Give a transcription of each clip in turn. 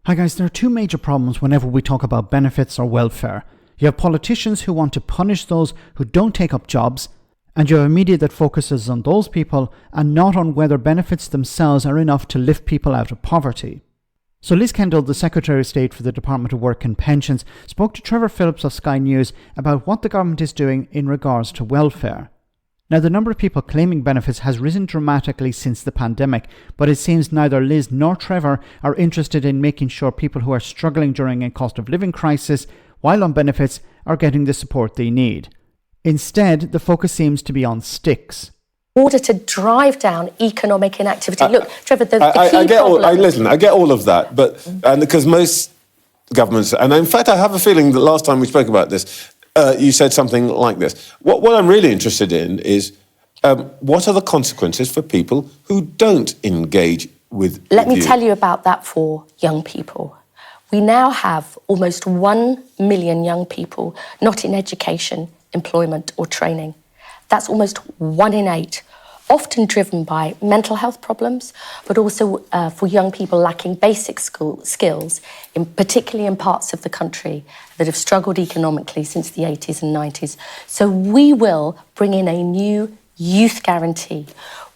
Hi guys, there are two major problems whenever we talk about benefits or welfare. You have politicians who want to punish those who don't take up jobs, and you have a media that focuses on those people and not on whether benefits themselves are enough to lift people out of poverty. So Liz Kendall, the Secretary of State for the Department of Work and Pensions, spoke to Trevor Philips of Sky News about what the government is doing in regards to welfare. Now, the number of people claiming benefits has risen dramatically since the pandemic, but it seems neither Liz nor Trevor are interested in making sure people who are struggling during a cost of living crisis while on benefits are getting the support they need. Instead, the focus seems to be on sticks. In order to drive down economic inactivity. Look, Trevor, the key I get problem... listen, I get all of that, but because most governments, and in fact I have a feeling that last time we spoke about this, you said something like this. What I'm really interested in is what are the consequences for people who don't engage with Let me tell you about that for young people. We now have almost 1 million young people not in education, employment or training. That's almost 1 in 8, often driven by mental health problems, but also for young people lacking basic skills, particularly in parts of the country that have struggled economically since the 80s and 90s. So we will bring in a new youth guarantee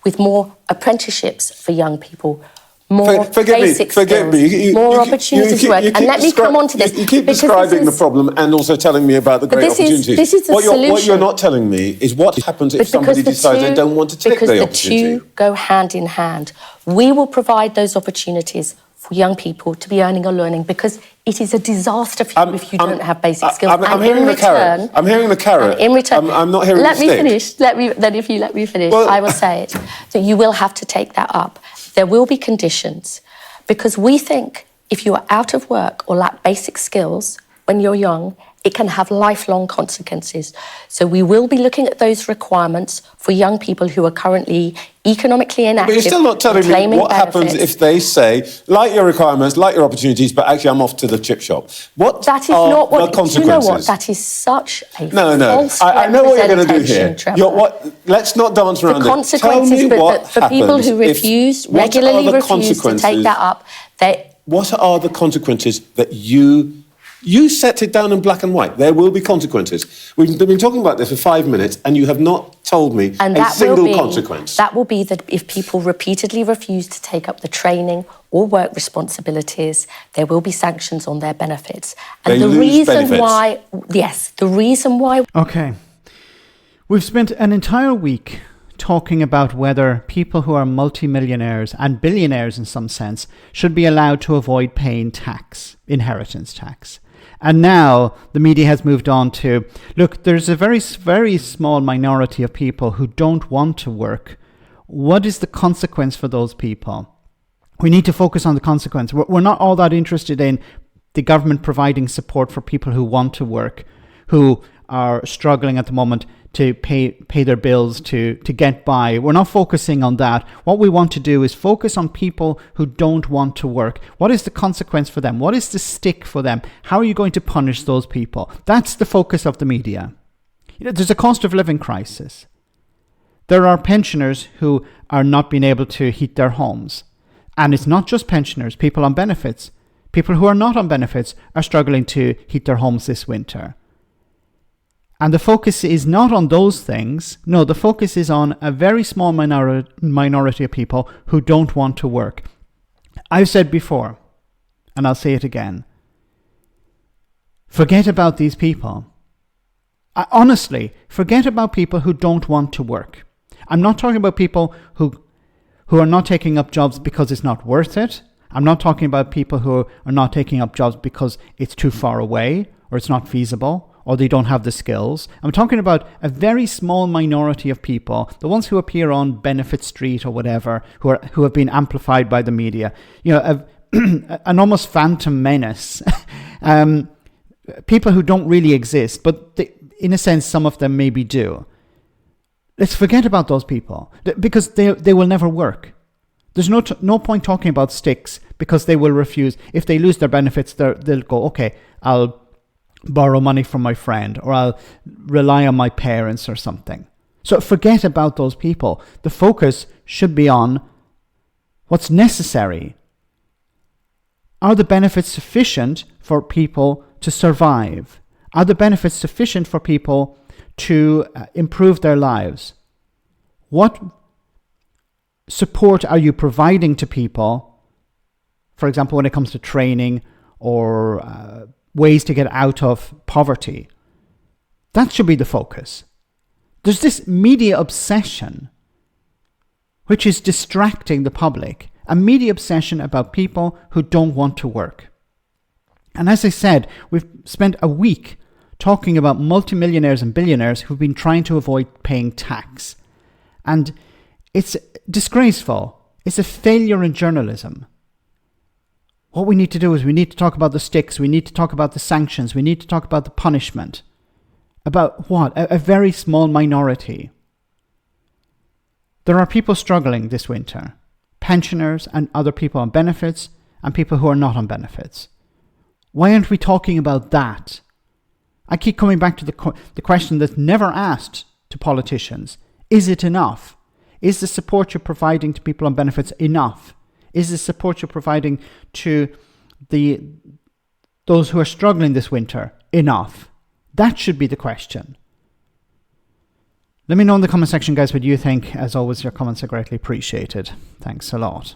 with more apprenticeships for young people, more basic skills, more opportunities to work. And let me come on to this. You keep describing the problem and also telling me about the great opportunities. This is the solution. What you're not telling me is what happens if somebody decides they don't want to take the opportunity. Because the two go hand in hand. We will provide those opportunities for young people to be earning or learning, because it is a disaster for you if you don't have basic skills. I'm hearing the carrot. I'm hearing the carrot. In return, I'm not hearing the stick. If you let me finish, I will say it. So you will have to take that up. There will be conditions, because we think if you are out of work or lack basic skills when you're young, it can have lifelong consequences. So we will be looking at those requirements for young people who are currently economically inactive. But you're still not telling me what happens if they say, like your requirements, like your opportunities, but actually I'm off to the chip shop. What that is are not what, the consequences? Do you know what? That is such a false I know what you're going to do here. Trevor. Let's not dance around it. The consequences for people who regularly refuse to take that up. What are the consequences that you set it down in black and white? There will be consequences. We've been talking about this for 5 minutes and you have not told me a single consequence. That will be that if people repeatedly refuse to take up the training or work responsibilities, there will be sanctions on their benefits. And the reason why... Okay. We've spent an entire week talking about whether people who are multimillionaires and billionaires in some sense should be allowed to avoid paying tax, inheritance tax. And now the media has moved on to, look, there's a very, very small minority of people who don't want to work. What is the consequence for those people? We need to focus on the consequence. We're not all that interested in the government providing support for people who want to work, who are struggling at the moment to pay their bills, to get by. We're not focusing on that. What we want to do is focus on people who don't want to work. What is the consequence for them? What is the stick for them? How are you going to punish those people? That's the focus of the media. There's a cost of living crisis. There are pensioners who are not being able to heat their homes. And it's not just pensioners, people on benefits. People who are not on benefits are struggling to heat their homes this winter. And the focus is not on those things. No, the focus is on a very small minority of people who don't want to work. I've said before, and I'll say it again, forget about these people. Honestly, forget about people who don't want to work. I'm not talking about people who are not taking up jobs because it's not worth it. I'm not talking about people who are not taking up jobs because it's too far away or it's not feasible, or they don't have the skills. I'm talking about a very small minority of people, the ones who appear on Benefit Street or whatever, who have been amplified by the media. An almost phantom menace. People who don't really exist, but in a sense, some of them maybe do. Let's forget about those people, because they will never work. There's no point talking about sticks, because they will refuse. If they lose their benefits, they'll go, okay, I'll borrow money from my friend, or I'll rely on my parents or something. So forget about those people. The focus should be on what's necessary. Are the benefits sufficient for people to survive? Are the benefits sufficient for people to improve their lives? What support are you providing to people, for example, when it comes to training or ways to get out of poverty? That should be the focus. There's this media obsession which is distracting the public, a media obsession about people who don't want to work. And as I said, we've spent a week talking about multimillionaires and billionaires who've been trying to avoid paying tax. And it's disgraceful. It's a failure in journalism. What we need to do is we need to talk about the sticks, we need to talk about the sanctions, we need to talk about the punishment. About what? A very small minority. There are people struggling this winter. Pensioners and other people on benefits and people who are not on benefits. Why aren't we talking about that? I keep coming back to the question that's never asked to politicians. Is it enough? Is the support you're providing to people on benefits enough? Is the support you're providing to those who are struggling this winter enough? That should be the question. Let me know in the comment section, guys, what you think. As always, your comments are greatly appreciated. Thanks a lot.